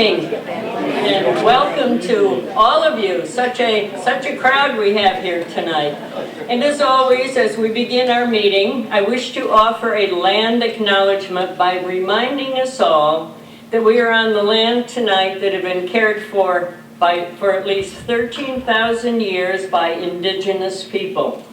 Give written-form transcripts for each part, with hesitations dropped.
evening, and welcome to all of you. Such a crowd we have here tonight. And as always, as we begin our meeting, I wish to offer a land acknowledgement by reminding us all that we are on the land tonight that have been cared for at least 13,000 years by indigenous people.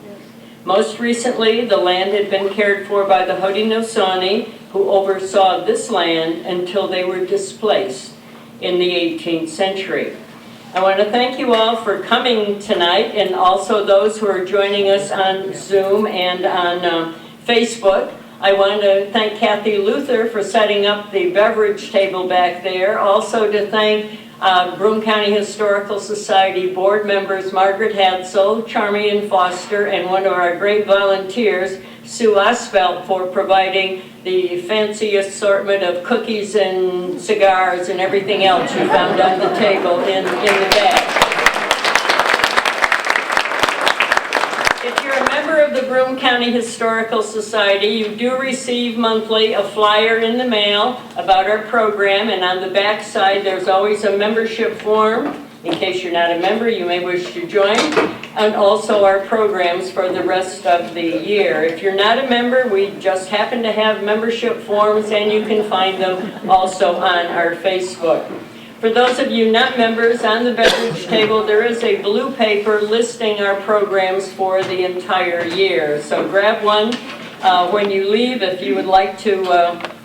Most recently, the land had been cared for by the Haudenosaunee, who oversaw this land until they were displaced in the 18th century. I want to thank you all for coming tonight, and also those who are joining us on Zoom and on Facebook. I want to thank Kathy Luther for setting up the beverage table back there. Also to thank Broome County Historical Society board members Margaret Hadsell, Charmian Foster, and one of our great volunteers, Sue Osfeld, for providing the fancy assortment of cookies and cigars and everything else you found on the table in the back. If you're a member of the Broome County Historical Society, you do receive monthly a flyer in the mail about our program, and on the back side there's always a membership form. In case you're not a member, you may wish to join, and also our programs for the rest of the year. If you're not a member, we just happen to have membership forms, and you can find them also on our Facebook. For those of you not members, on the beverage table there is a blue paper listing our programs for the entire year. So grab one when you leave if you would like to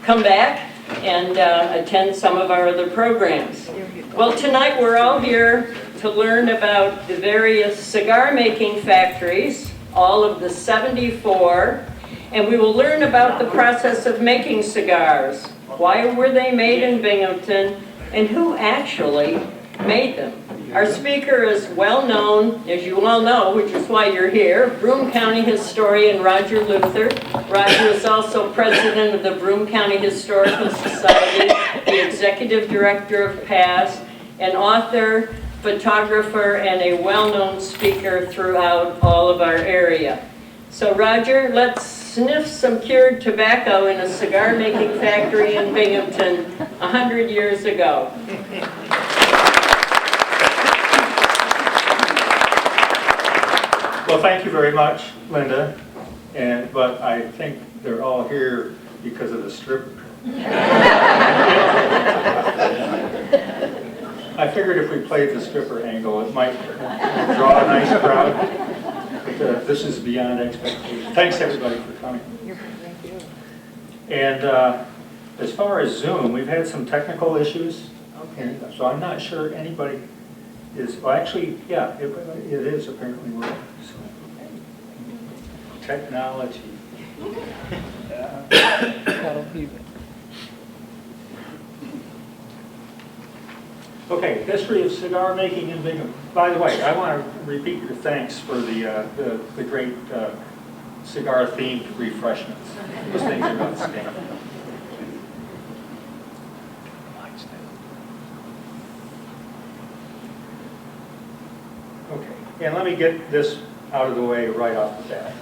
come back and attend some of our other programs. Well, tonight we're all here to learn about the various cigar making factories, all of the 74, and we will learn about the process of making cigars. Why were they made in Binghamton, and who actually made them? Our speaker is well known, as you all know, which is why you're here, Broome County historian Roger Luther. Roger is also president of the Broome County Historical Society, the executive director of PASS, an author, photographer, and a well-known speaker throughout all of our area. So Roger, let's sniff some cured tobacco in a cigar-making factory in Binghamton 100 years ago. Well, thank you very much, Linda. But I think they're all here because of the stripper. I figured if we played the stripper angle, it might draw a nice crowd. But this is beyond expectation. Thanks, everybody, for coming. Thank you. And as far as Zoom, we've had some technical issues. Okay. So I'm not sure anybody is, well, actually, yeah, it is apparently working. So, technology. Okay, history of cigar making in Binghamton. By the way, I want to repeat your thanks for the great cigar-themed refreshments. Those things are outstanding. Okay, and let me get this out of the way right off the bat.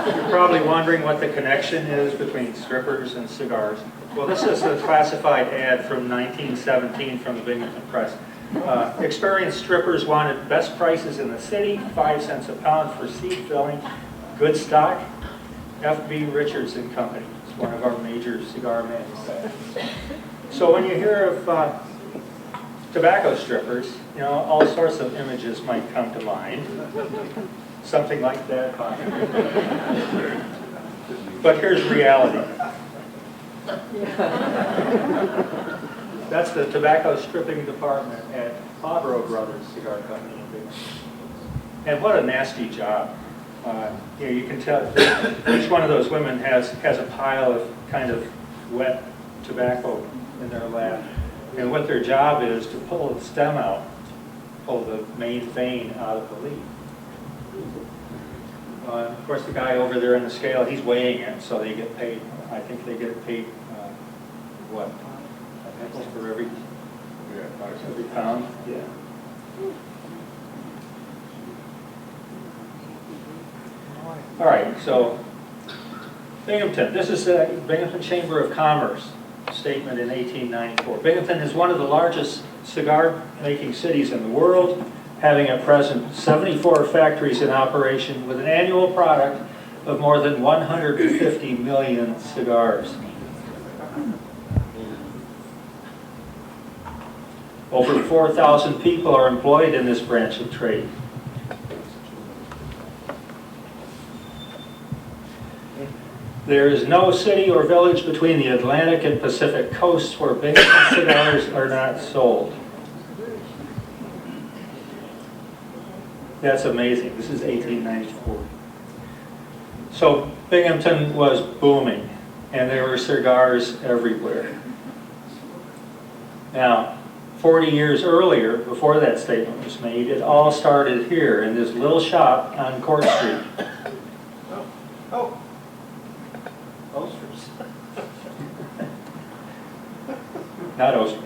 You're probably wondering what the connection is between strippers and cigars. Well, this is a classified ad from 1917 from the Binghamton Press. Experienced strippers wanted best prices in the city, 5 cents a pound for seed filling, good stock. F.B. Richards and Company is one of our major cigar manufacturers. So when you hear of tobacco strippers, you know, all sorts of images might come to mind. Something like that. But here's reality. That's the tobacco stripping department at Fabro Brothers Cigar Company in Binghamton. And what a nasty job. You can tell each one of those women has a pile of kind of wet tobacco in their lap. And what their job is to pull the stem out, pull the main vein out of the leaf. Of course, the guy over there in the scale, he's weighing it, so they get paid. I think they get paid, what, a nickel for every pound? Yeah. All right, so Binghamton. This is the Binghamton Chamber of Commerce. statement in 1894. Binghamton is one of the largest cigar-making cities in the world, having at present 74 factories in operation with an annual product of more than 150 million cigars. Over 4,000 people are employed in this branch of trade. There is no city or village between the Atlantic and Pacific coasts where Binghamton cigars are not sold. That's amazing. This is 1894. So Binghamton was booming, and there were cigars everywhere. Now, 40 years earlier, before that statement was made, it all started here in this little shop on Court Street. Oh. Oasters. Not Ostrich.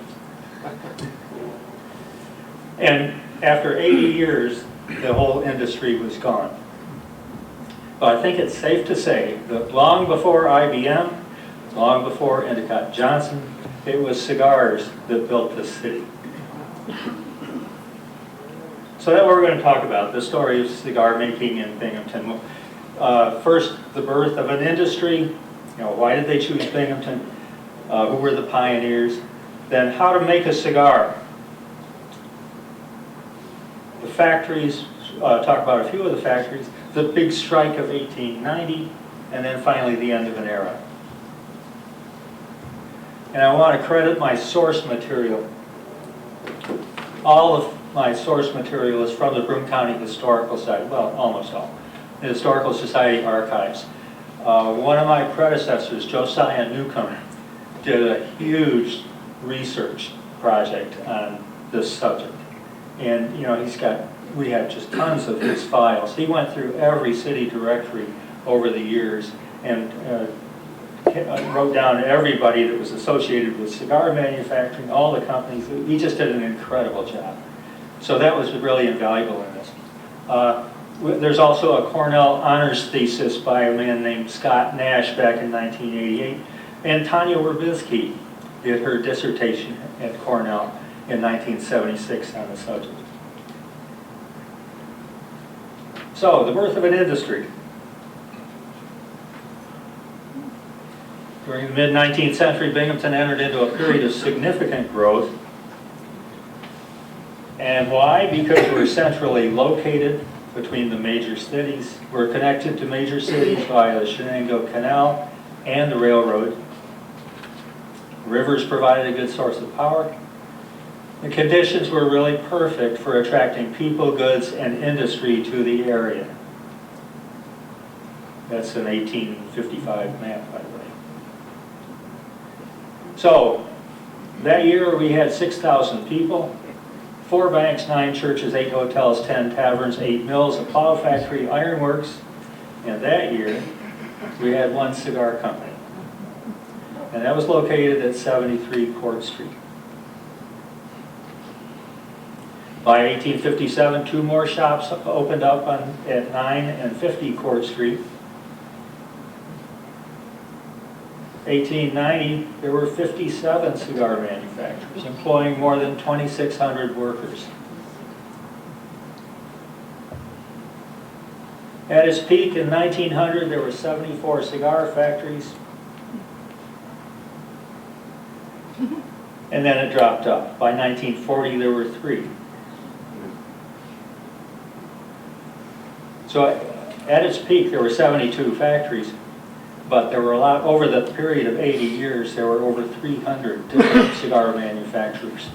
And after 80 years, the whole industry was gone. But I think it's safe to say that long before IBM, long before Endicott Johnson, it was cigars that built this city. So that's what we're going to talk about, the story of cigar making in Binghamton. First, the birth of an industry. Why did they choose Binghamton? Who were the pioneers? Then how to make a cigar. The factories, talk about a few of the factories, the big strike of 1890, and then finally the end of an era. And I want to credit my source material. All of my source material is from the Broome County Historical Society, well, almost all. The Historical Society archives. One of my predecessors, Josiah Newcomb, did a huge research project on this subject. And we have just tons of his files. He went through every city directory over the years and wrote down everybody that was associated with cigar manufacturing, all the companies. He just did an incredible job. So that was really invaluable in this. There's also a Cornell honors thesis by a man named Scott Nash back in 1988. And Tanya Werbisky did her dissertation at Cornell in 1976 on the subject. So, the birth of an industry. During the mid-19th century, Binghamton entered into a period of significant growth. And why? Because we're centrally located between the major cities. We're connected to major cities by the Shenango Canal and the railroad. Rivers provided a good source of power. The conditions were really perfect for attracting people, goods, and industry to the area. That's an 1855 map, by the way. So, that year we had 6,000 people, 4 banks, 9 churches, 8 hotels, 10 taverns, 8 mills, a plow factory, ironworks, and that year we had 1 cigar company. And that was located at 73 Court Street. By 1857, 2 more shops opened up at 9 and 50 Court Street. 1890, there were 57 cigar manufacturers, employing more than 2,600 workers. At its peak in 1900, there were 74 cigar factories. And then it dropped up. By 1940, there were 3. So at its peak, there were 72 factories, but there were a lot, over the period of 80 years, there were over 300 different cigar manufacturers.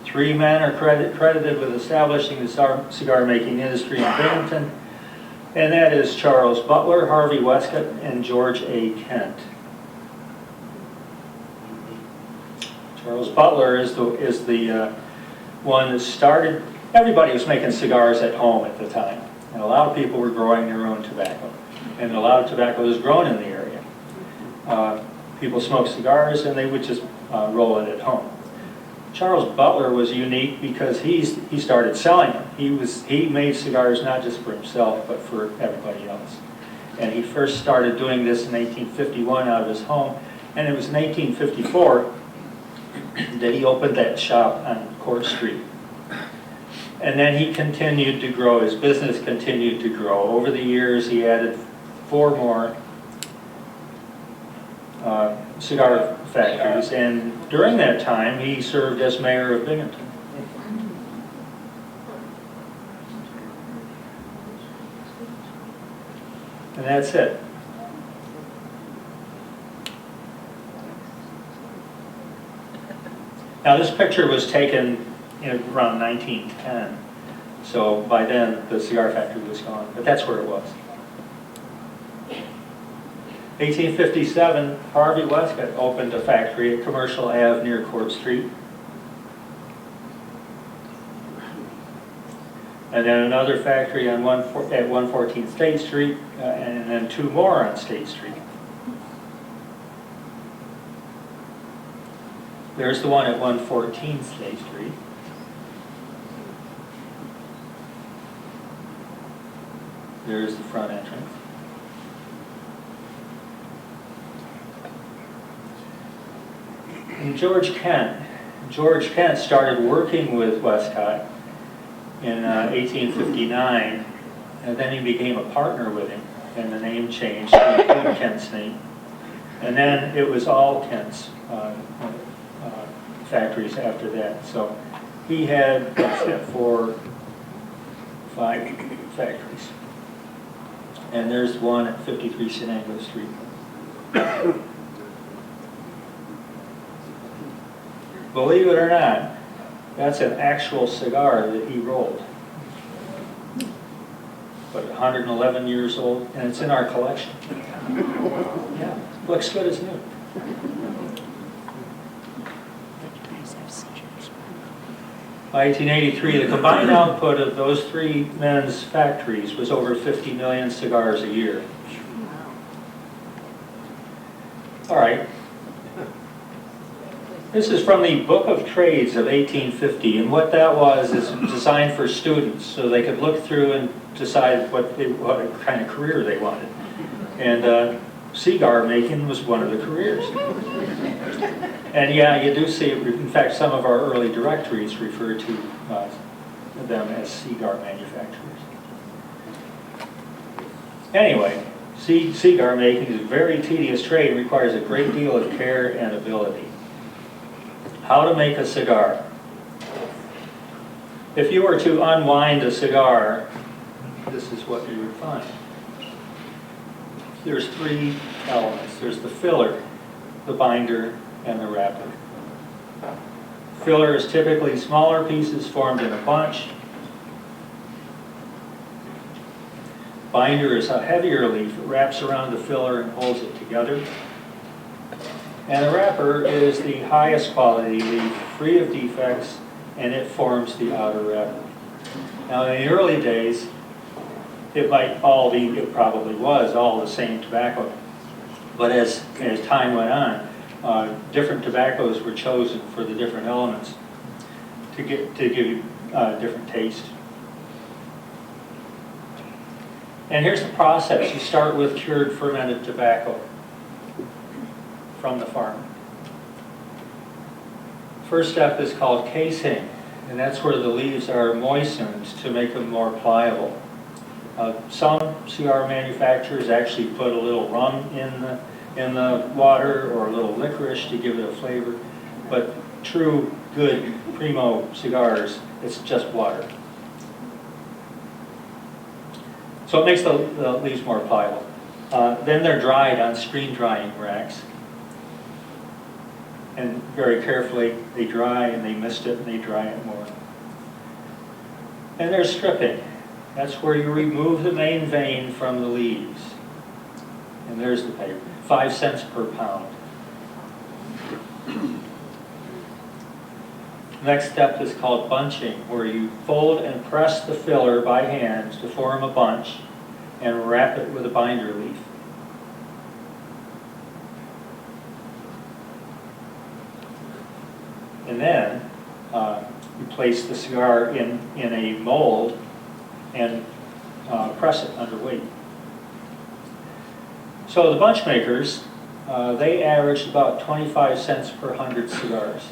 3 men are credited with establishing the cigar-making industry in Binghamton, and that is Charles Butler, Harvey Westcott, and George A. Kent. Charles Butler is the one that started. Everybody was making cigars at home at the time, and a lot of people were growing their own tobacco, and a lot of tobacco was grown in the area. People smoked cigars, and they would just roll it at home. Charles Butler was unique because he started selling them. He made cigars not just for himself, but for everybody else. And he first started doing this in 1851 out of his home. And it was in 1854 that he opened that shop on Court Street. And then he continued to grow. His business continued to grow. Over the years, he added 4 more cigar factories. And during that time, he served as mayor of Binghamton. And that's it. Now this picture was taken around 1910, so by then the cigar factory was gone, but that's where it was. 1857, Harvey Westcott opened a factory at Commercial Ave near Court Street. And then another factory on at 114 State Street, and then 2 more on State Street. There's the one at 114 State Street. There's the front entrance. And George Kent started working with Westcott in 1859, and then he became a partner with him, and the name changed to include Kent's name. And then it was all Kent's factories after that. So he had, 5 factories. And there's one at 53 St. Anglo Street. Believe it or not, that's an actual cigar that he rolled. But 111 years old, and it's in our collection. Yeah, looks good as new. By 1883, the combined output of those 3 men's factories was over 50 million cigars a year. All right. This is from the Book of Trades of 1850, and what that was is designed for students so they could look through and decide what kind of career they wanted. And cigar making was one of the careers. And yeah, you do see, in fact, some of our early directories refer to them as cigar manufacturers. Anyway, cigar making is a very tedious trade and requires a great deal of care and ability. How to make a cigar. If you were to unwind a cigar, this is what you would find. There's 3 elements. There's the filler, the binder, and the wrapper. Filler is typically smaller pieces formed in a bunch. Binder is a heavier leaf that wraps around the filler and holds it together. And the wrapper is the highest quality leaf, free of defects, and it forms the outer wrapper. Now in the early days, it probably was all the same tobacco. But as time went on, different tobaccos were chosen for the different elements to give you different taste. And here's the process. You start with cured fermented tobacco from the farm. First step is called casing, and that's where the leaves are moistened to make them more pliable. Some cigar manufacturers actually put a little rum in the water or a little licorice to give it a flavor, but true good primo cigars, it's just water. So it makes the leaves more pliable. Then they're dried on screen drying racks. And very carefully, they dry and they mist it and they dry it more. And there's stripping. That's where you remove the main vein from the leaves. And there's the paper, 5 cents per pound. Next step is called bunching, where you fold and press the filler by hand to form a bunch and wrap it with a binder leaf. And then you place the cigar in a mold and press it under weight. So the bunch makers, they averaged about 25 cents per 100 cigars.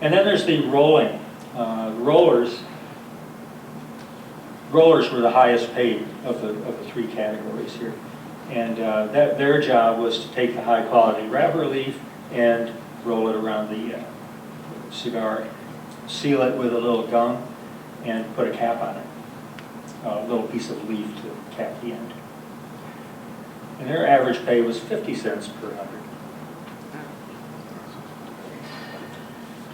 And then there's the rolling. Rollers were the highest paid of the three categories here. And their job was to take the high quality wrapper leaf and roll it around the cigar, seal it with a little gum, and put a cap on it. A little piece of leaf to cap the end. And their average pay was 50 cents per 100.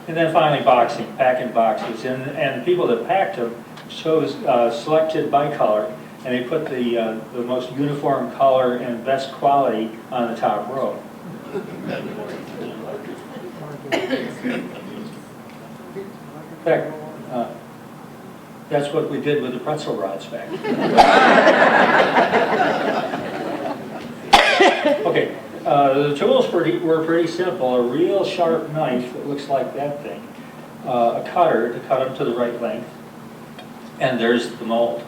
And then finally boxing, packing boxes. And the people that packed them selected by color, and they put the most uniform color and best quality on the top row. In fact, that's what we did with the pretzel rods back then. Okay, the tools were pretty simple. A real sharp knife that looks like that thing, a cutter to cut them to the right length, and there's the mold.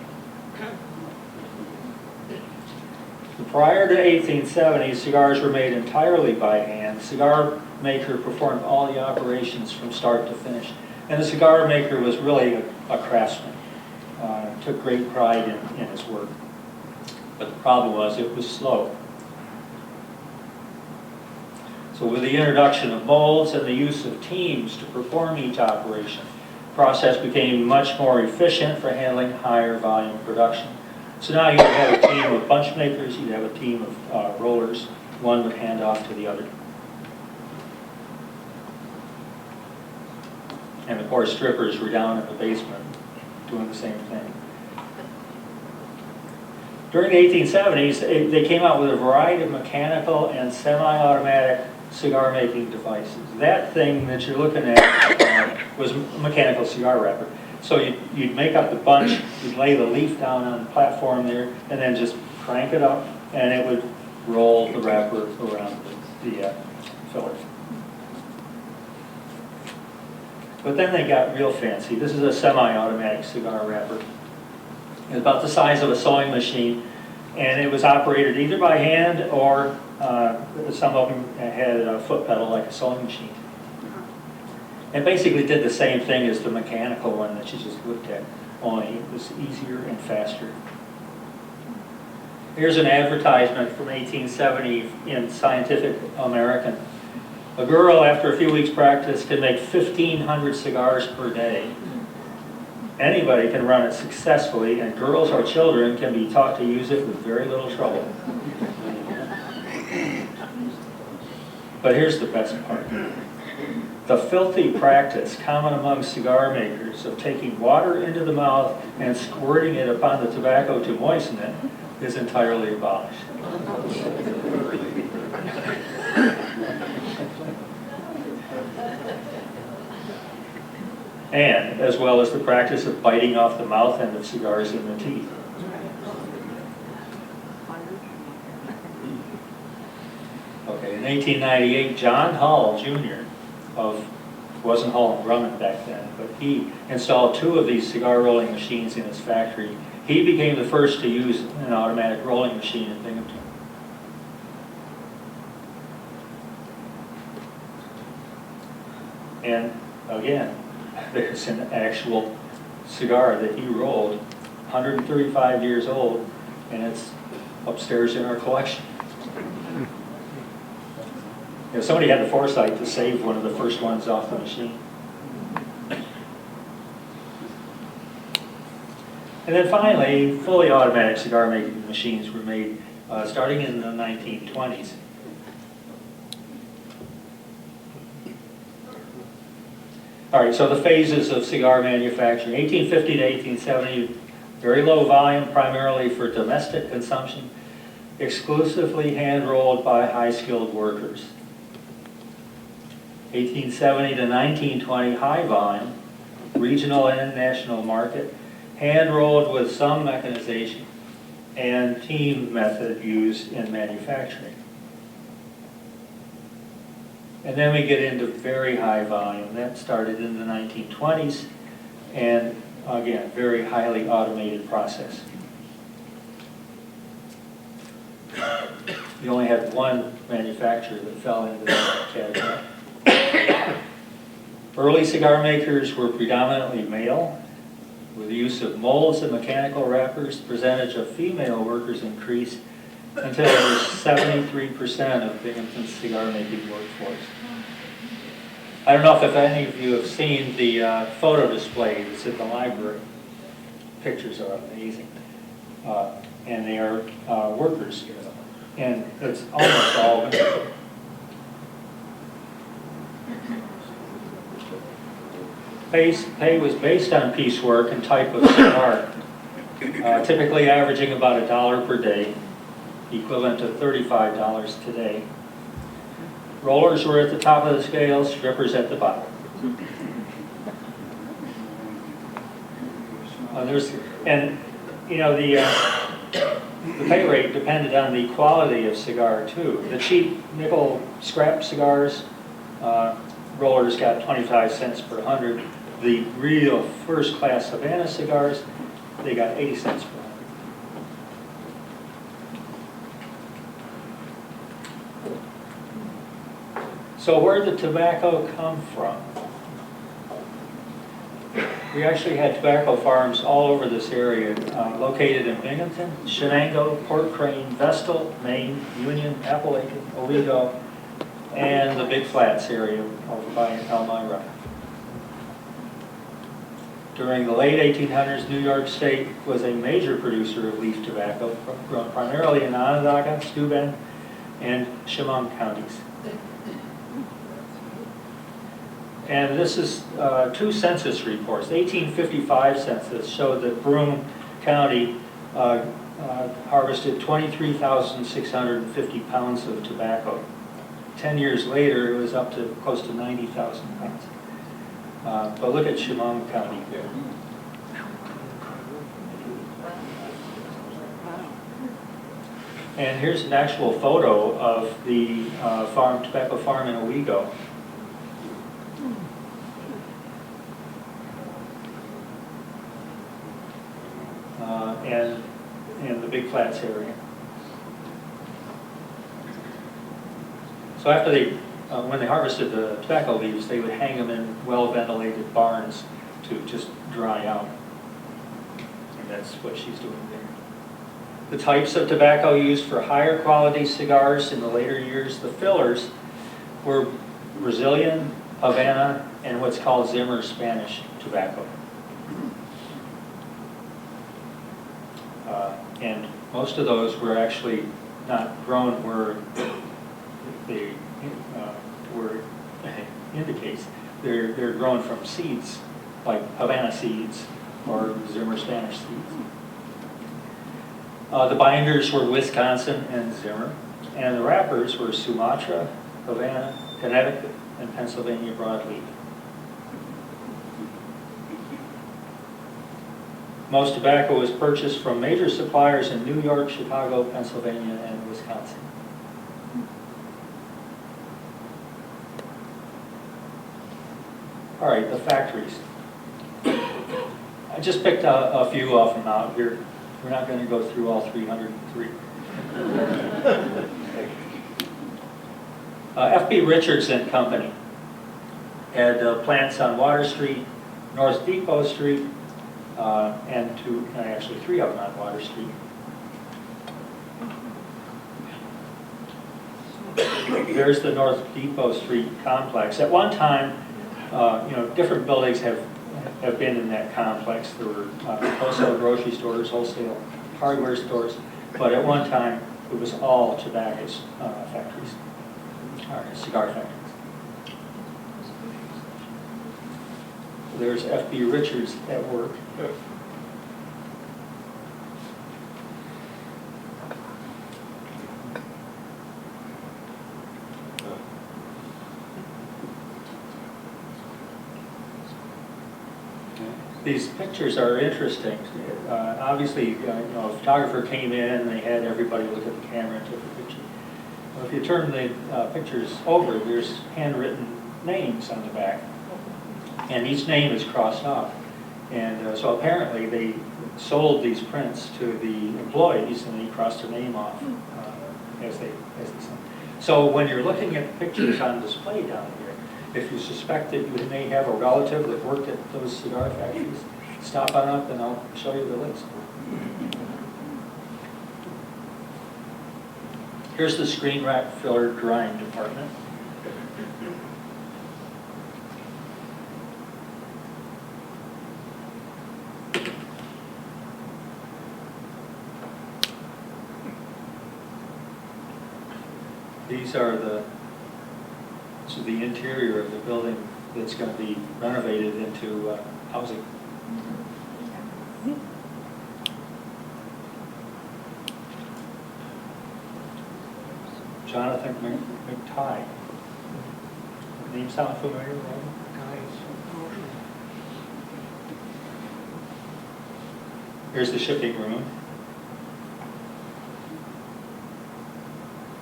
Prior to 1870, cigars were made entirely by hand. The cigar maker performed all the operations from start to finish. And the cigar maker was really a craftsman. Took great pride in his work. But the problem was it was slow. So with the introduction of molds and the use of teams to perform each operation, the process became much more efficient for handling higher volume production. So now you'd have a team of bunch makers, you'd have a team of rollers, one would hand off to the other. And of course, strippers were down in the basement doing the same thing. During the 1870s, they came out with a variety of mechanical and semi-automatic cigar-making devices. That thing that you're looking at was a mechanical cigar wrapper. So you'd make up the bunch, you'd lay the leaf down on the platform there, and then just crank it up, and it would roll the wrapper around the filler. But then they got real fancy. This is a semi-automatic cigar wrapper. It's about the size of a sewing machine, and it was operated either by hand or some of them had a foot pedal like a sewing machine. And basically did the same thing as the mechanical one that you just looked at, only it was easier and faster. Here's an advertisement from 1870 in Scientific American. A girl, after a few weeks' practice, can make 1,500 cigars per day. Anybody can run it successfully, and girls or children can be taught to use it with very little trouble. But here's the best part. The filthy practice common among cigar makers of taking water into the mouth and squirting it upon the tobacco to moisten it is entirely abolished. And as well as the practice of biting off the mouth end of cigars in the teeth. Okay, in 1898, John Hull, Jr. wasn't Hull and Grumman back then, but he installed 2 of these cigar rolling machines in his factory. He became the first to use an automatic rolling machine in Binghamton. And again, there's an actual cigar that he rolled, 135 years old, and it's upstairs in our collection. You know, somebody had the foresight to save one of the first ones off the machine. And then finally, fully automatic cigar making machines were made starting in the 1920s. All right, so the phases of cigar manufacturing. 1850 to 1870, very low volume, primarily for domestic consumption, exclusively hand-rolled by high-skilled workers. 1870 to 1920, high volume, regional and national market, hand-rolled with some mechanization, and team method used in manufacturing. And then we get into very high volume. That started in the 1920s, and again, very highly automated process. You only had one manufacturer that fell into that category. Early cigar makers were predominantly male. With the use of molds and mechanical wrappers, the percentage of female workers increased until it was 73% of Binghamton's cigar making workforce. I don't know if any of you have seen the photo display that's at the library. Pictures are amazing. And they are workers. And it's almost all women. Pay was based on piecework and type of cigar, typically averaging about $1 per day, equivalent to $35 today. Rollers were at the top of the scale, strippers at the bottom. The pay rate depended on the quality of cigar too. The cheap nickel scrap cigars, rollers got 25 cents per 100. The real first-class Havana cigars, they got 80 cents per 100. So where did tobacco come from? We actually had tobacco farms all over this area, located in Binghamton, Shenango, Port Crane, Vestal, Maine, Union, Appalachian, Owego, and the Big Flats area over by Elmira. During the late 1800s, New York State was a major producer of leaf tobacco, grown primarily in Onondaga, Steuben, and Chemung counties. And this is two census reports. The 1855 census showed that Broome County harvested 23,650 pounds of tobacco. 10 years later, it was up to close to 90,000 pounds. But look at Chemung County here. And here's an actual photo of the tobacco farm in Owego. And the Big Flats area. So after when they harvested the tobacco leaves, they would hang them in well-ventilated barns to just dry out. And that's what she's doing there. The types of tobacco used for higher quality cigars in the later years, the fillers, were Brazilian, Havana, and what's called Zimmer Spanish tobacco. And most of those were actually not grown where the word indicates. They're grown from seeds, like Havana seeds or Zimmer Spanish seeds. The binders were Wisconsin and Zimmer, and the wrappers were Sumatra, Havana, Connecticut, and Pennsylvania broadleaf. Most tobacco was purchased from major suppliers in New York, Chicago, Pennsylvania, and Wisconsin. All right, the factories. I just picked a few of them out here. We're not going to go through all 303. F.B. Richards and Company had plants on Water Street, North Depot Street, and actually three of them on Water Street. There's the North Depot Street complex. At one time, different buildings have been in that complex. There were wholesale grocery stores, wholesale hardware stores, but at one time it was all tobacco factories, or cigar factories. There's F.B. Richards at work. These pictures are interesting. Obviously, a photographer came in, they had everybody look at the camera and took a picture. Well, if you turn the pictures over, there's handwritten names on the back, and each name is crossed off. And so apparently they sold these prints to the employees and they crossed their name off as they sent. So when you're looking at pictures on display down here, if you suspect that you may have a relative that worked at those cigar factories, stop on up and I'll show you the list. Here's the screen wrap filler drying department. These are the interior of the building that's going to be renovated into housing. Jonathan McTighe. Name sound familiar? Here's the shipping room.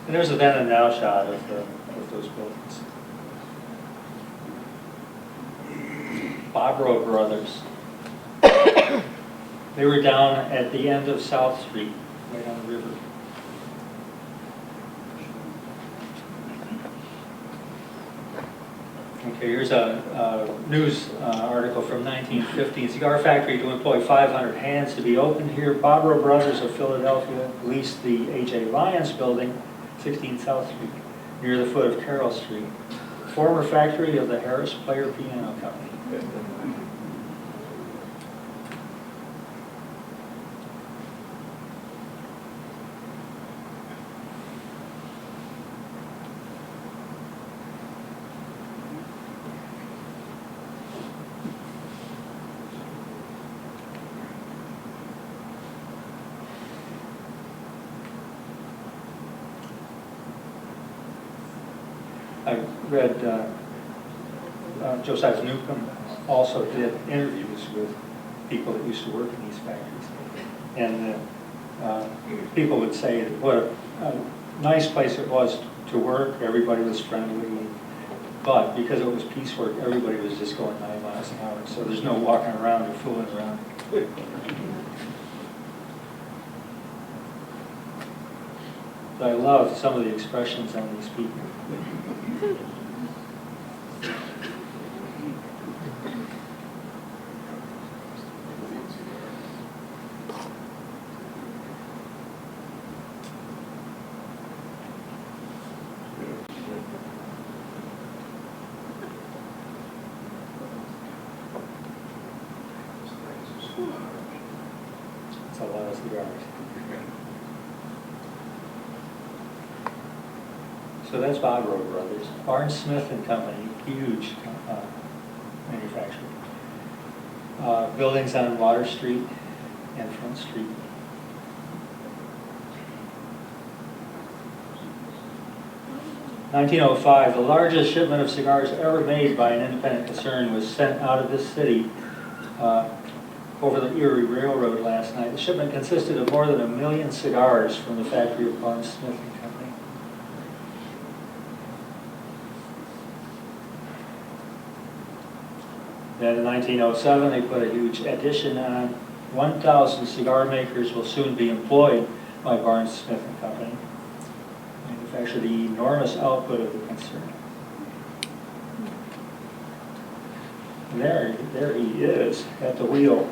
And there's a then and now shot of those buildings. Bobro Brothers. They were down at the end of South Street, right on the river. Okay, here's a news article from 1915. Cigar factory to employ 500 hands to be opened here. Bobro Brothers of Philadelphia leased the A.J. Lyons building, 16 South Street, near the foot of Carroll Street. Former factory of the Harris Player Piano Company. I read Josiah Newcomb also did interviews with people that used to work in these factories. And people would say what a nice place it was to work, everybody was friendly, but because it was piecework, everybody was just going 9 miles an hour, so there's no walking around or fooling around. But I love some of the expressions on these people. It's a lot of cigars. So that's Bobro Brothers. Barnes Smith and Company, huge manufacturer. Buildings on Water Street and Front Street. (1905), the largest shipment of cigars ever made by an independent concern was sent out of this city over the Erie Railroad last night. The shipment consisted of more than 1 million cigars from the factory of Barnes Smith and Company. Then in 1907, they put a huge addition on. 1,000 cigar makers will soon be employed by Barnes Smith and Company. Manufacture the enormous output of the concern. And there he is at the wheel.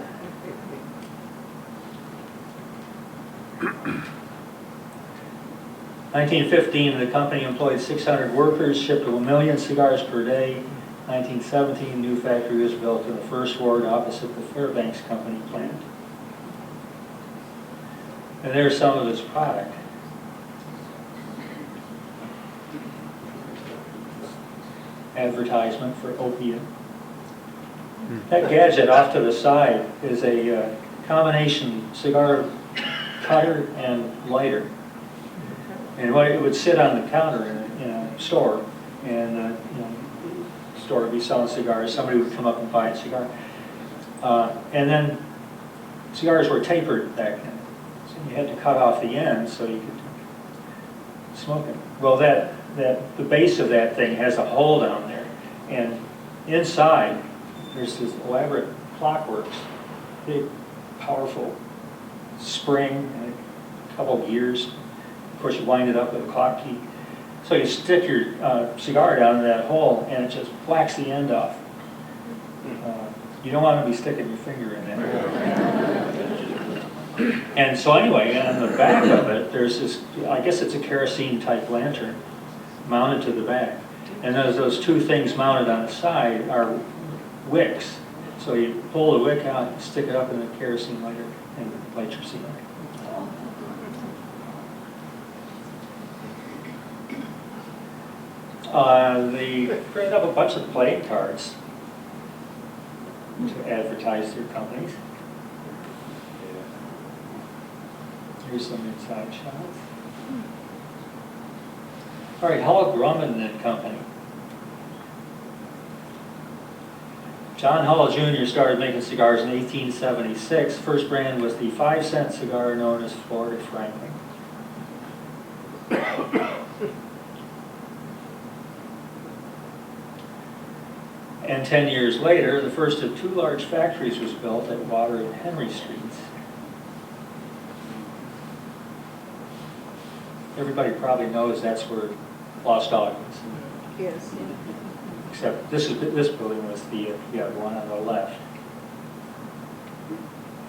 In 1915, the company employed 600 workers, shipped 1 million cigars per day. 1917, new factory was built in the First Ward opposite the Fairbanks Company plant. And there's some of its product. Advertisement for opium. That gadget off to the side is a combination cigar cutter and lighter. And it would sit on the counter in a store, and store would be selling cigars. Somebody would come up and buy a cigar. And then cigars were tapered back then. So you had to cut off the ends so you could smoke it. Well, the base of that thing has a hole down there. And inside, there's this elaborate clockworks, big, powerful spring and a couple gears. Of course, you wind it up with a clock key. So you stick your cigar down in that hole, and it just whacks the end off. You don't want to be sticking your finger in there. And so anyway, on the back of it, there's this, I guess it's a kerosene type lantern mounted to the back. And those two things mounted on the side are wicks. So you pull the wick out, and stick it up in the kerosene lighter, and light your cigar. They printed up a bunch of playing cards to advertise their companies. Here's some inside shots. All right, Hull, Grumman and Company. John Hull Jr. started making cigars in 1876. First brand was the 5-cent cigar known as Florida Franklin. And 10 years later, the first of 2 large factories was built at Water and Henry Streets. Everybody probably knows that's where Lost Dog is. Yes. Except this building was the one on the left.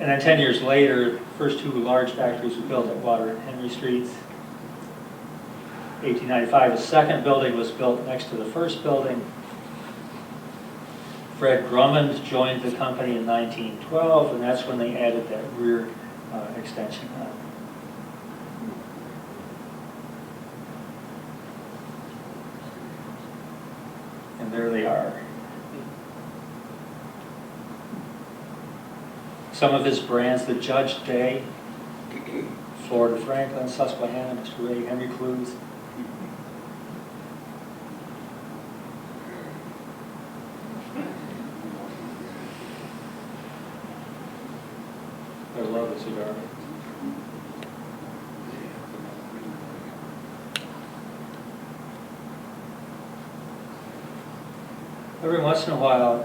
And then 10 years later, the first 2 large factories were built at Water and Henry Streets. 1895, a second building was built next to the first building. Fred Drummond joined the company in 1912, and that's when they added that rear extension on. And there they are. Some of his brands, the Judge Day, Florida Franklin, Susquehanna, Mr. Ray, Henry Clues. I love the cigar. Every once in a while,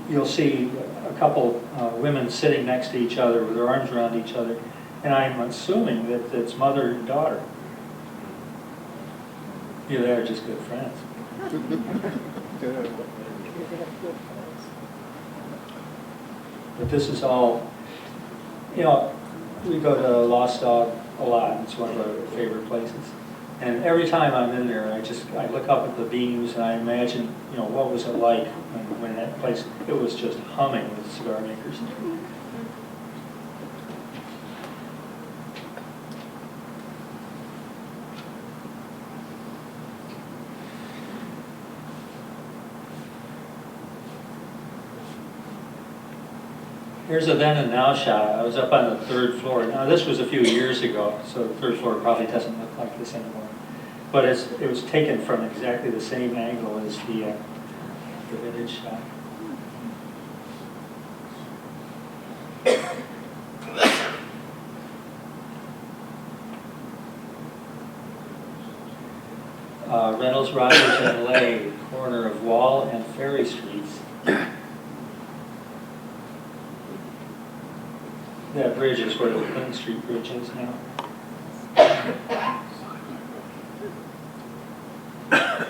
you'll see a couple women sitting next to each other with their arms around each other, and I'm assuming that it's mother and daughter. Either they're just good friends. But this is all, you know, we go to Lost Dog a lot. It's one of our favorite places. And every time I'm in there, I look up at the beams and I imagine, you know, what was it like when that place, it was just humming with cigar makers. Here's a then and now shot. I was up on the 3rd floor. Now this was a few years ago, so the 3rd floor probably doesn't look like this anymore. But it was taken from exactly the same angle as the vintage shot. Reynolds, Rogers, and Lay, corner of Wall and Ferry Streets. That bridge is where the Clinton Street Bridge is now.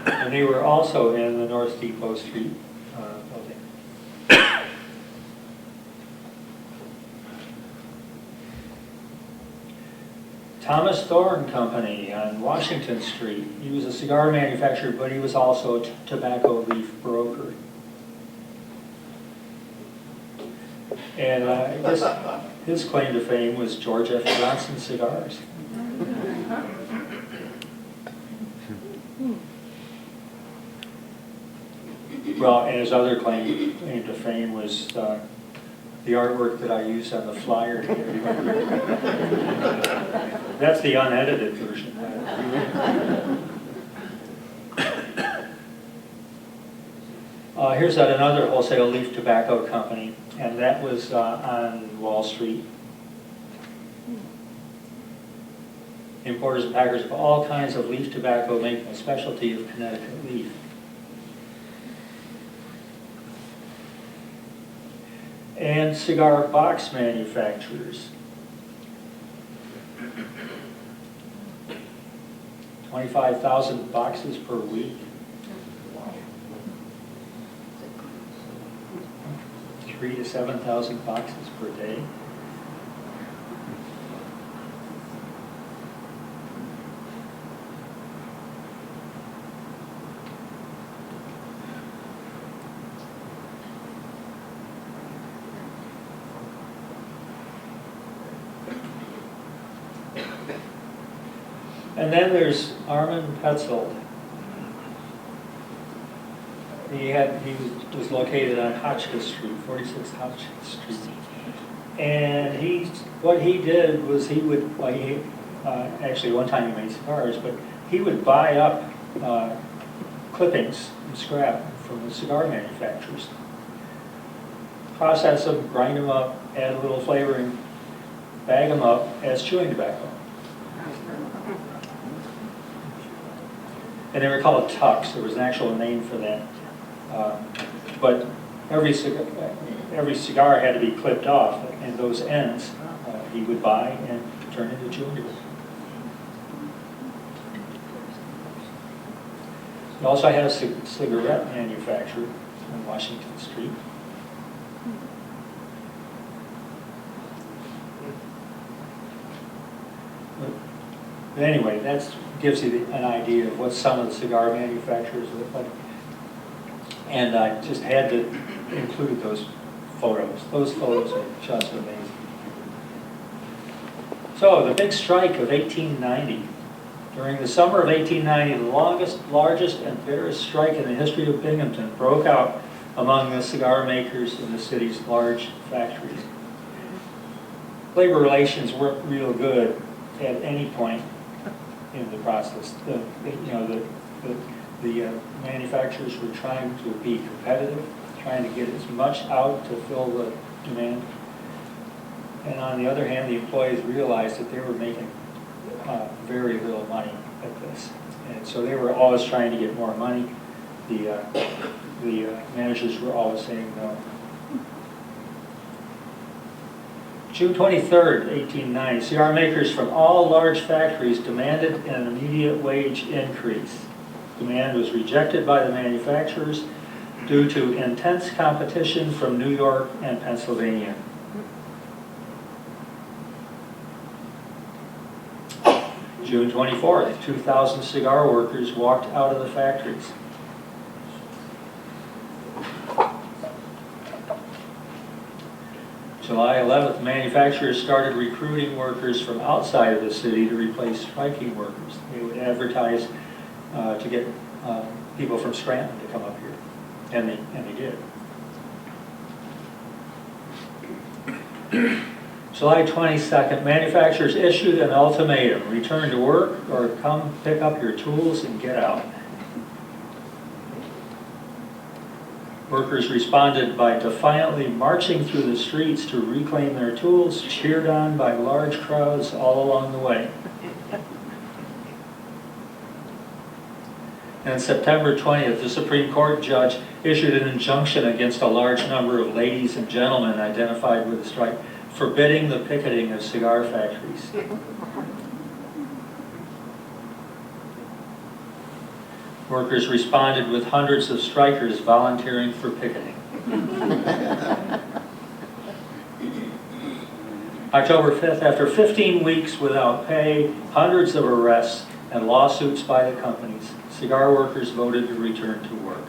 And they were also in the North Depot Street building. Thomas Thorne Company on Washington Street. He was a cigar manufacturer, but he was also a tobacco leaf broker. And his claim to fame was George F. Johnson cigars. Well, and his other claim to fame was the artwork that I used on the flyer here. That's the unedited version. Here's another wholesale leaf tobacco company, and that was on Wall Street. Importers and packers of all kinds of leaf tobacco, making a specialty of Connecticut leaf. and cigar box manufacturers. 25,000 boxes per week. 3,000 to 7,000 boxes per day. And then there's Armin Petzold. He was located on Hotchkiss Street, 46 Hotchkiss Street. And what he did was actually one time he made cigars, but he would buy up clippings and scrap from the cigar manufacturers, process them, grind them up, add a little flavoring, bag them up as chewing tobacco. And they were called tucks. There was an actual name for that. But every cigar had to be clipped off, and those ends he would buy and turn into chewing tobacco. He also had a cigarette manufacturer on Washington Street. But anyway, that gives you an idea of what some of the cigar manufacturers look like. And I just had to include those photos. Those photos are just amazing. So the big strike of 1890. During the summer of 1890, the longest, largest, and bitterest strike in the history of Binghamton broke out among the cigar makers in the city's large factories. Labor relations weren't real good at any point in the process. The manufacturers were trying to be competitive, trying to get as much out to fill the demand. And on the other hand, the employees realized that they were making very little money at this. And so they were always trying to get more money. The managers were always saying no. June 23rd, 1890, cigar makers from all large factories demanded an immediate wage increase. Demand was rejected by the manufacturers due to intense competition from New York and Pennsylvania. June 24th, 2,000 cigar workers walked out of the factories. July 11th, manufacturers started recruiting workers from outside of the city to replace striking workers. They would advertise to get people from Scranton to come up here, and they did. July 22nd, manufacturers issued an ultimatum: return to work or come pick up your tools and get out. Workers responded by defiantly marching through the streets to reclaim their tools, cheered on by large crowds all along the way. And on September 20th, the Supreme Court judge issued an injunction against a large number of ladies and gentlemen identified with the strike, forbidding the picketing of cigar factories. Workers responded with hundreds of strikers volunteering for picketing. October 5th, after 15 weeks without pay, hundreds of arrests, and lawsuits by the companies, cigar workers voted to return to work.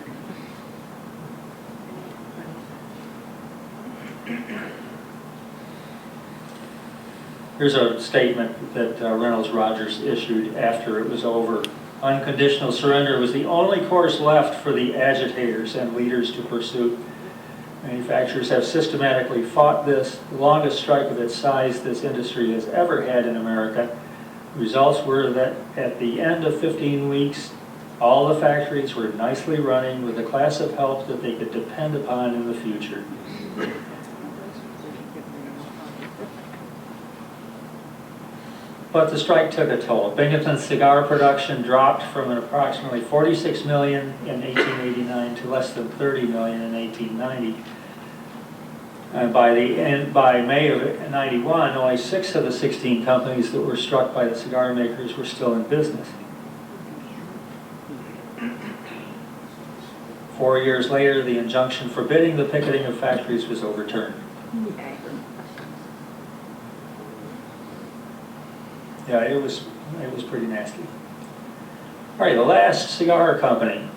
Here's a statement that Reynolds Rogers issued after it was over. Unconditional surrender was the only course left for the agitators and leaders to pursue. Manufacturers have systematically fought this, the longest strike of its size this industry has ever had in America. Results were that at the end of 15 weeks, all the factories were nicely running with a class of help that they could depend upon in the future. But the strike took a toll. Binghamton's cigar production dropped from an approximately 46 million in 1889 to less than 30 million in 1890. And by May of '91, only 6 of the 16 companies that were struck by the cigar makers were still in business. 4 years later, the injunction forbidding the picketing of factories was overturned. Yeah, it was pretty nasty. All right, the last cigar company.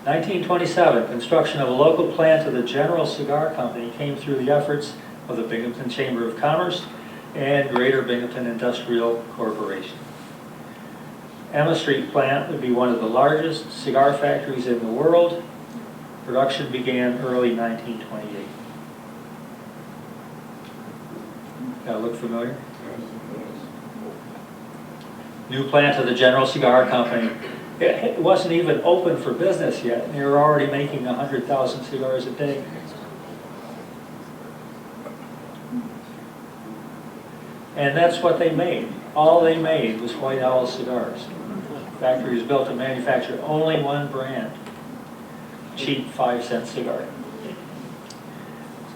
1927, construction of a local plant of the General Cigar Company came through the efforts of the Binghamton Chamber of Commerce and Greater Binghamton Industrial Corporation. Emma Street plant would be one of the largest cigar factories in the world. Production began early 1928. That look familiar? New plant of the General Cigar Company. It wasn't even open for business yet, and they were already making 100,000 cigars a day. And that's what they made. All they made was White Owl cigars. The factory was built to manufacture only one brand, cheap 5-cent cigar.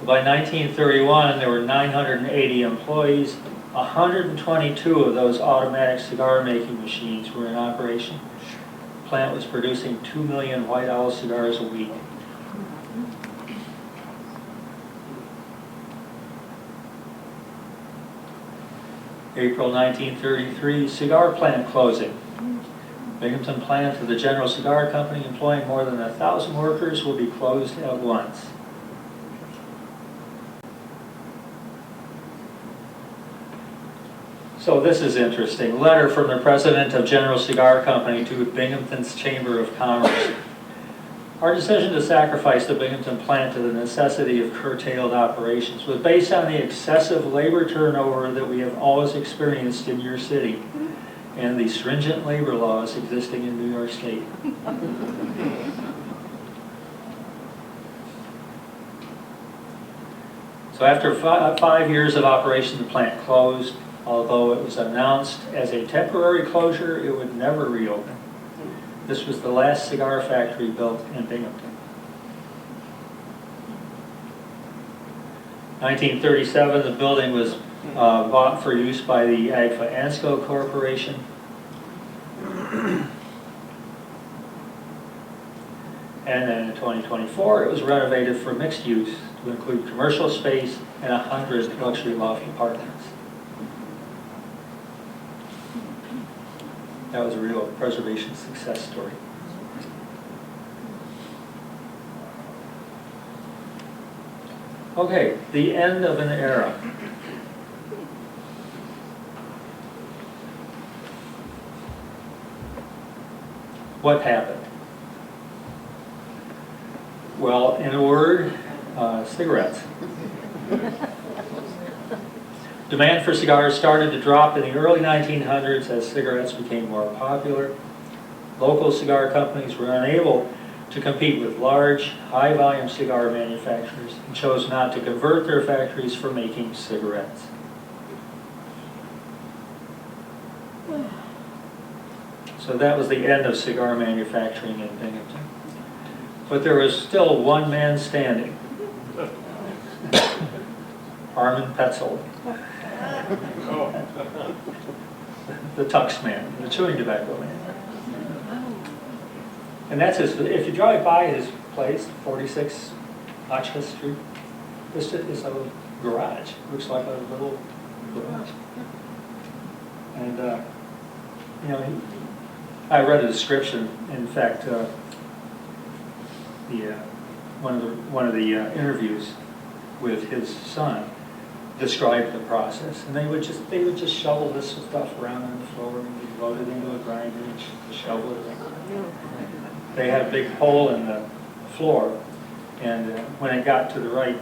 So by 1931, there were 980 employees. 122 of those automatic cigar making machines were in operation. The plant was producing 2 million White Owl cigars a week. April 1933, cigar plant closing. Binghamton plant of the General Cigar Company, employing more than 1,000 workers, will be closed at once. So this is interesting. Letter from the president of General Cigar Company to Binghamton's Chamber of Commerce. Our decision to sacrifice the Binghamton plant to the necessity of curtailed operations was based on the excessive labor turnover that we have always experienced in your city and the stringent labor laws existing in New York State. So after 5 years of operation, the plant closed. Although it was announced as a temporary closure, it would never reopen. This was the last cigar factory built in Binghamton. 1937, the building was bought for use by the Agfa Ansco Corporation. And then in 2024, it was renovated for mixed use to include commercial space and 100 luxury loft apartments. That was a real preservation success story. Okay, the end of an era. What happened? Well, in a word, cigarettes. Demand for cigars started to drop in the early 1900s as cigarettes became more popular. Local cigar companies were unable to compete with large, high-volume cigar manufacturers and chose not to convert their factories for making cigarettes. So that was the end of cigar manufacturing in Binghamton. But there was still one man standing. Armin Petzold. The tux man, the chewing tobacco man. And that's his, if you drive by his place, 46 Hotchkiss Street, this is a garage. Looks like a little garage. And, you know, I read a description. In fact, one of the interviews with his son described the process, and they would just shovel this stuff around on the floor and they'd load it into a grinder and shovel it around. They had a big hole in the floor, and when it got to the right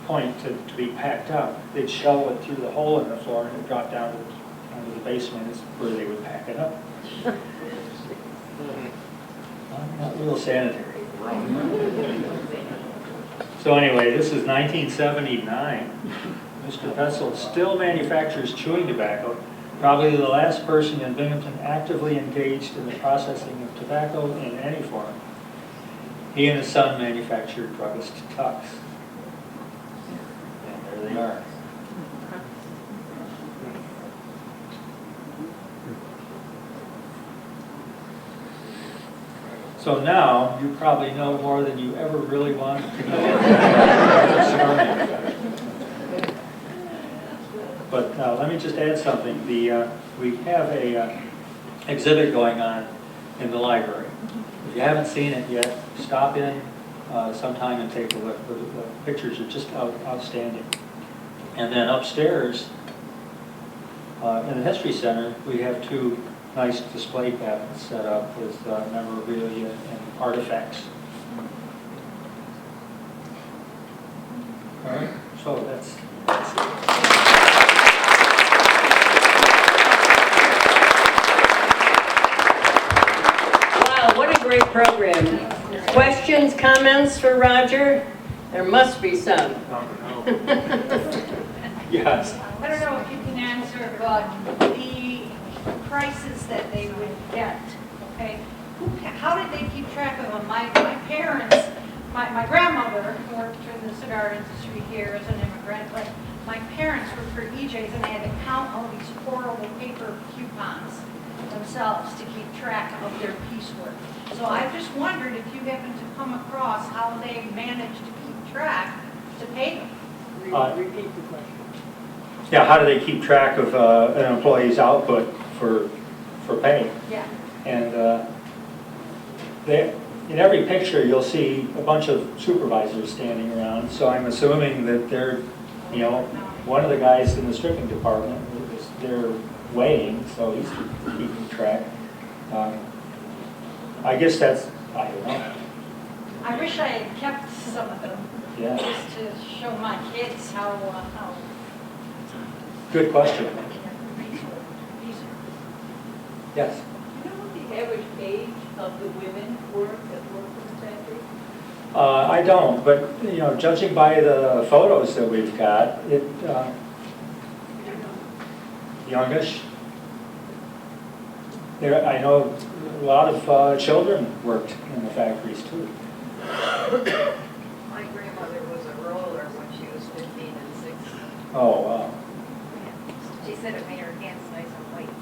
point to be packed up, they'd shovel it through the hole in the floor and it dropped down to the basement is where they would pack it up. Not real sanitary. So anyway, this is 1979. Mr. Petzold still manufactures chewing tobacco, probably the last person in Binghamton actively engaged in the processing of tobacco in any form. He and his son manufactured druggist tucks. And there they are. So now, you probably know more than you ever really wanted to know about cigar manufacturing. But let me just add something. We have a exhibit going on in the library. If you haven't seen it yet, stop in sometime and take a look. The pictures are just outstanding. And then upstairs, in the History Center, we have two nice display cabinets set up with memorabilia and artifacts. All right, so that's it. Wow, what a great program. Questions, comments for Roger? There must be some. Yes. I don't know if you can answer, but the prices that they would get, okay? How did they keep track of them? My parents, my grandmother worked in the cigar industry here as an immigrant, but my parents worked for EJ's and they had to count all these horrible paper coupons themselves to keep track of their piecework. So I just wondered if you happened to come across how they managed to keep track to pay them. Repeat the question. Yeah, how do they keep track of an employee's output for pay? Yeah. And in every picture, you'll see a bunch of supervisors standing around. So I'm assuming that they're, you know, one of the guys in the stripping department is they're weighing, so he's keeping track. I guess that's, I don't know. I wish I had kept some of them, Yeah, just to show my kids how good question. these Yes. Do you know what the average age of the women were that work in the factory? I don't, but, you know, judging by the photos that we've got, youngish. I know a lot of children worked in the factories too. My grandmother was a roller when she was 15 and 16. Oh, wow. She said it made her hands nice and white.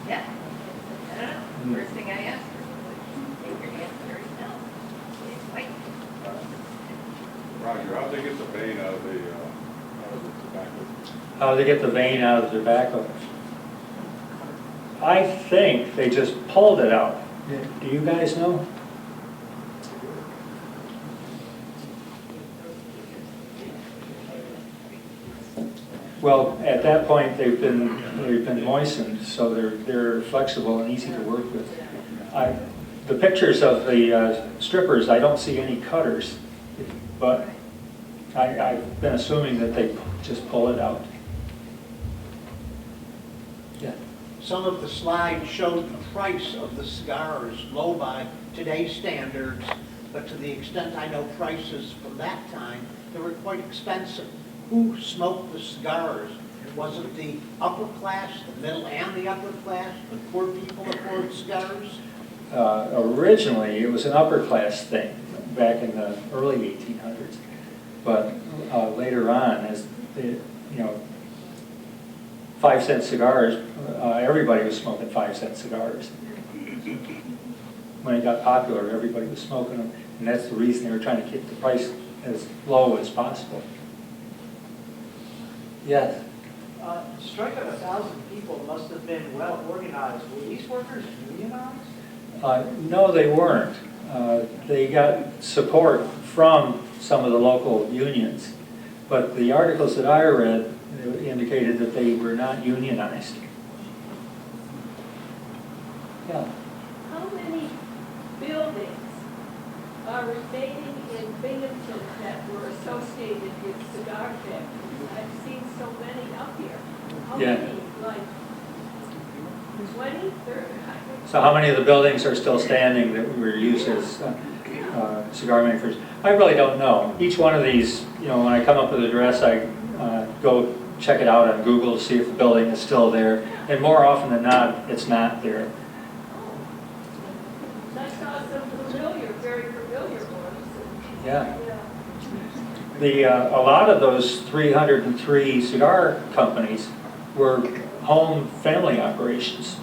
Yeah. I don't Hmm. know. First thing I asked her was, take your hands very now. It's white. Roger, how'd they get the vein out of the tobacco? How do they get the vein out of the tobacco? I think they just pulled it out. Do you guys know? Well, at that point, they've been moistened, so they're flexible and easy to work with. The pictures of the strippers, I don't see any cutters, but I've been assuming that they just pull it out. Yeah. Some of the slides showed the price of the cigars low by today's standards, but to the extent I know prices from that time, they were quite expensive. Who smoked the cigars? Was it the upper class, the middle, and the upper class? The poor people afford cigars? Originally, it was an upper class thing back in the early 1800s, but later on, as the, 5-cent cigars, everybody was smoking 5-cent cigars. When it got popular, everybody was smoking them, and that's the reason they were trying to keep the price as low as possible. Yes. Striking 1,000 people must have been well organized. Were these workers unionized? No, they weren't. They got support from some of the local unions, but the articles that I read indicated that they were not unionized. Yeah. How many buildings are remaining in Binghamton that were associated with cigar factories? I've seen so many up here. How Yeah. many? Like 20, 30? So how many of the buildings are still standing that were used as cigar makers? I really don't know. Each one of these, when I come up with an address, I go check it out on Google to see if the building is still there. And more often than not, it's not there. I saw some familiar, very familiar Yeah. A lot of those 303 cigar companies were home family operations.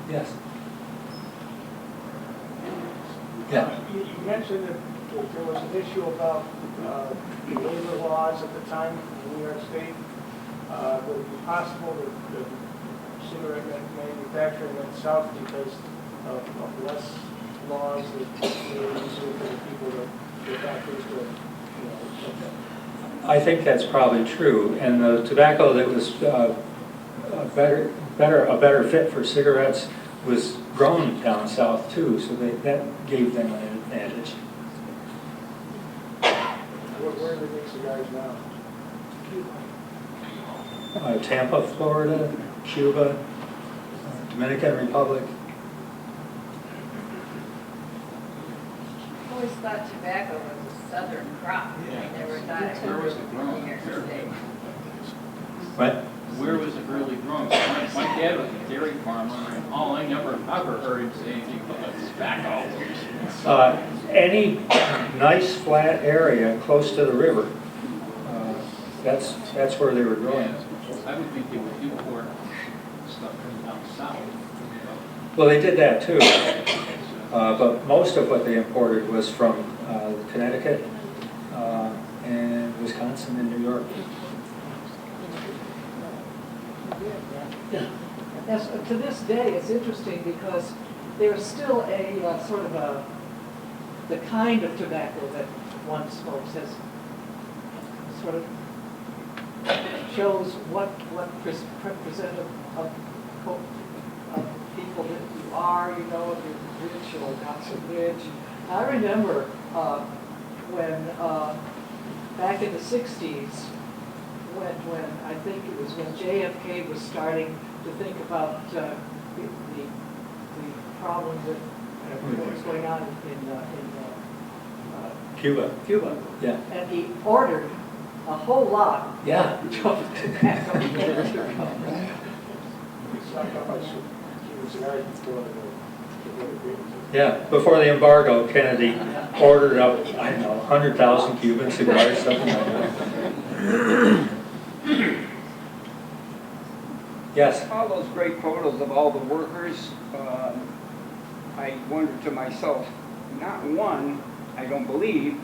Yes. Yeah. You mentioned that there was an issue about the labor laws at the time in New York State. Would it be possible that the cigarette manufacturing went south because of less laws that made it easier for the people that the factories to, I think that's probably true. And the tobacco that was a better fit for cigarettes was grown down south too, so that gave them an advantage. where do they make cigars now? Tampa, Florida, Cuba, Dominican Republic. I always thought tobacco was a southern crop. I never thought it Where was it grown? New York State. What? Where was it really grown? My dad was a dairy farmer, and all I ever heard him say anything about tobacco. Any nice flat area close to the river. That's where they were growing. I would think they would import stuff from down south. Well, they did that too. But most of what they imported was from Connecticut and Wisconsin and New York. Yes, to this day, it's interesting because there's still a sort of the kind of tobacco that one smokes has sort of shows what percent of people that you are, if you're rich or not so rich. I remember when back in the 60s, when I think it was when JFK was starting to think about the problem with what was going on in Cuba. Cuba. Yeah. And he ordered a whole lot Yeah. of tobacco. Yeah. Before the embargo, Kennedy ordered up, 100,000 Cuban cigars, something like that. Yes. All those great photos of all the workers, I wonder to myself, not one, I don't believe,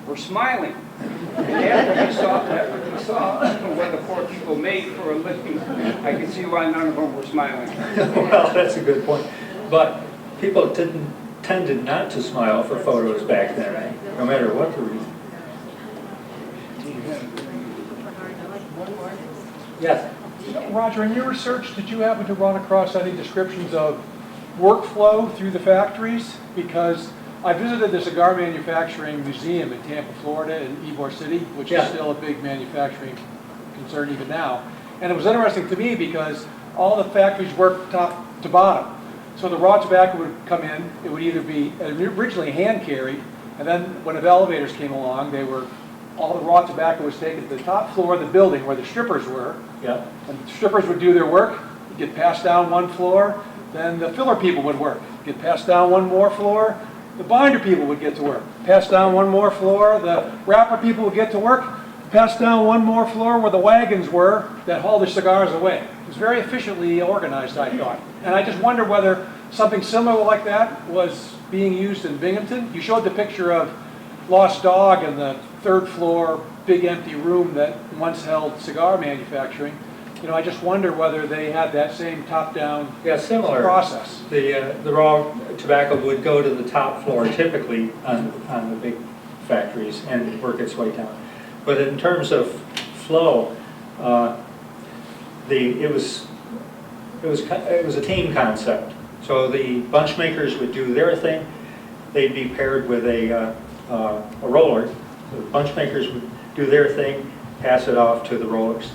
were smiling. And after we saw what the poor people made for a living, I could see why none of them were smiling. Well, that's a good point. But people tended not to smile for photos back then, no matter what the reason. Yes. Roger, in your research, did you happen to run across any descriptions of workflow through the factories? Because I visited the Cigar Manufacturing Museum in Tampa, Florida, in Ybor City, which is still a big manufacturing concern even now. And it was interesting to me because all the factories worked top to bottom. So the raw tobacco would come in, it would either be originally hand carried, and then when the elevators came along, all the raw tobacco was taken to the top floor of the building where the strippers were. Yeah. And the strippers would do their work, get passed down one floor, then the filler people would work, get passed down one more floor, the binder people would get to work, pass down one more floor, the wrapper people would get to work, pass down one more floor where the wagons were that hauled the cigars away. It was very efficiently organized, I thought. And I just wonder whether something similar like that was being used in Binghamton. You showed the picture of Lost Dog and the third floor big empty room that once held cigar manufacturing. I just wonder whether they had that same top-down similar process. The raw tobacco would go to the top floor typically on the big factories and work its way down. But in terms of flow, it was a team concept. So the bunch makers would do their thing. They'd be paired with a roller. The bunch makers would do their thing, pass it off to the rollers.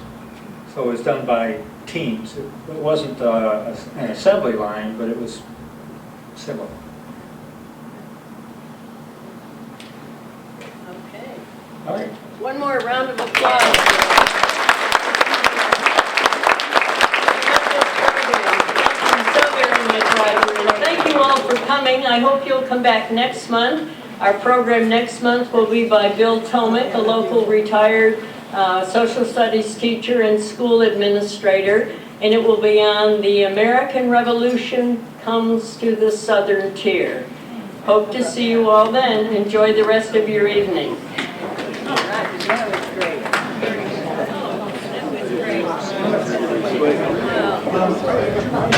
So it was done by teams. It wasn't an assembly line, but it was similar. Okay. All right. One more round of applause. Thank you all for coming. coming. I hope you'll come back next month. Our program next month will be by Bill Tomick, a local retired social studies teacher and school administrator, and it will be on the American Revolution Comes to the Southern Tier. Hope to see you all then. Enjoy the rest of your evening. That was great. That was great.